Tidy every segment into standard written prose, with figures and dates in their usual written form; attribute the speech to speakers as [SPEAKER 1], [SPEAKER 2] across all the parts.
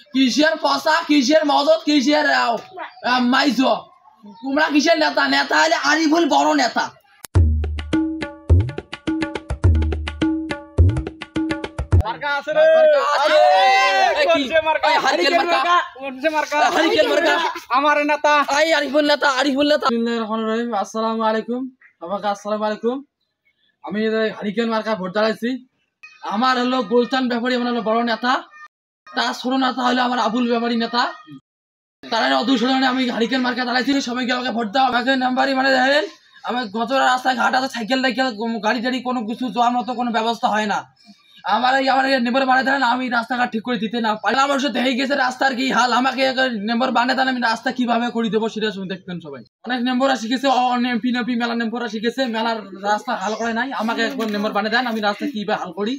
[SPEAKER 1] কিসের পচা, কিসের মদত, কিসের মাইজ, তোমরা কিসের নেতা? নেতা হলে আরিফুল বড় নেতা।
[SPEAKER 2] আমার নেতা
[SPEAKER 1] আরিফুল নেতা, আরিফুল নেতা।
[SPEAKER 2] আসসালামু আলাইকুম। আসসালামু আলাইকুম। আমি হারিকেন মার্কা ভোট দাঁড়াইছি। আমার হলো গুলশান ব্যাপারী, আমার হলো বড় নেতা। তার ছোট নেতা হলো আমার আবুল ব্যাপারী নেতা। তারা অদূষণে আমি হারিকেন মার্কা দাঁড়াইছি। সবাইকে আমাকে ভোট দাও। আমাকে নাম্বারই মানে দেখেন, আমার গত রাস্তায় ঘাট আছে, সাইকেল গাড়ি টাড়ি কোনো কিছু যাওয়ার মতো কোনো ব্যবস্থা হয় না। আমার নেম্বার বানিয়ে দেন, আমি রাস্তাঘাট ঠিক করে দিতে না পারি। আমার সাথে হয়ে গেছে রাস্তার কি হাল। আমাকে নেম্বার বানিয়ে দেন, আমি রাস্তা কিভাবে করে দেবো সেটা দেখবেন সবাই। অনেক নেম্বররা শিখেছে, এমপি মেলা নেম্বররা শিখেছে, মেলার রাস্তা হাল করে নাই। আমাকে একবার নেম্বার বানিয়ে দেন, আমি রাস্তা কিভাবে হাল করি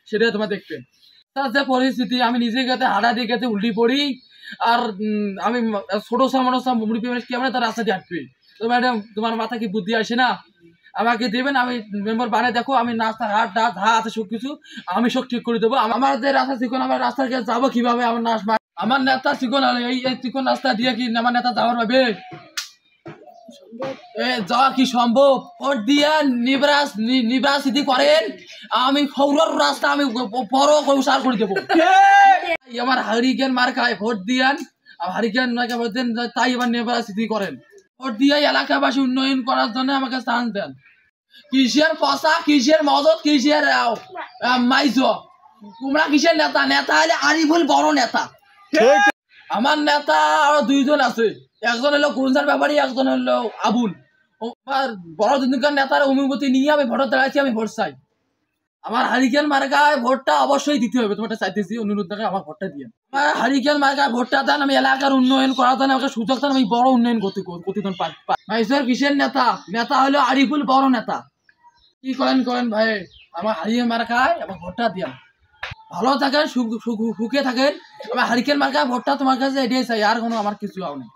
[SPEAKER 2] সেটা তোমার দেখবেন। তার যে পরিস্থিতি, আমি নিজে গেতে হাঁটা দিয়ে গেতে উল্টি পড়ি। আর আমি ছোট মানুষ মুড়ি কেমন তার রাস্তা দিয়ে হাঁটবি। তো ম্যাডাম, তোমার মাথা কি বুদ্ধি আসে না? আমাকে দেবেন, আমি মেম্বার বানিয়ে দেখো, আমি রাস্তা ঘাট যা আছে সব কিছু আমি সব ঠিক করে দেবো। আমার যে রাস্তা চিকন, আমার রাস্তা যাবো কিভাবে? আমার নেতা চিকন হলে এই চিকন রাস্তা দিয়ে কি আমার নেতা যাওয়ার পাবে? যাওয়া কি সম্ভব? ভোট দিয়ে নির্বাচিত করেন, আমি সৌরর রাস্তা আমি বড় প্রসার করে দেবো। আমার হারিকেন মার্কায় ভোট দিয়ান, হারিকেন মার্কা ভোট দেন, তাই এবার নির্বাচিত করেন। ভোট দিয়ে এলাকাবাসী উন্নয়ন করার জন্য আমাকে চান্স দেন। কিসের পচা, কিসের মদত, কিসের মাইজ, তোমরা কিসের নেতা? নেতা হলে আরিফুল বড় নেতা। আমার নেতা আরো দুইজন আছে, একজন হলো গুলশান ব্যাপারী, একজন হলো আবুল। আমার বড় দুজনকার নেতার অনুমতি নিয়ে আমি ভোট দাঁড়াইছি, আমি ভোট চাই। আমার হারিকেন মার্কায় ভোটটা অবশ্যই দিতে হবে, তোমাকে চাইতেছি, অনুরোধ থাকে আমার ভোটটা দিয়ে। আমার হারিকেন মার্কায় ভোটটা দেন, আমি এলাকার উন্নয়ন করার জন্য আমাকে সুযোগ দেন, আমি বড় উন্নয়ন করতে কিসের নেতা? নেতা হলো আরিফুল বড় নেতা। কি করেন ভাই, আমার হারিকেন মার্কায় আমার ভোটটা দিয়া। ভালো থাকেন, সুখে থাকেন। আমার হারিকেন মার্কায় ভোটটা তোমার কাছে এটাই চাই, আর কোনো আমার কিছু নেই।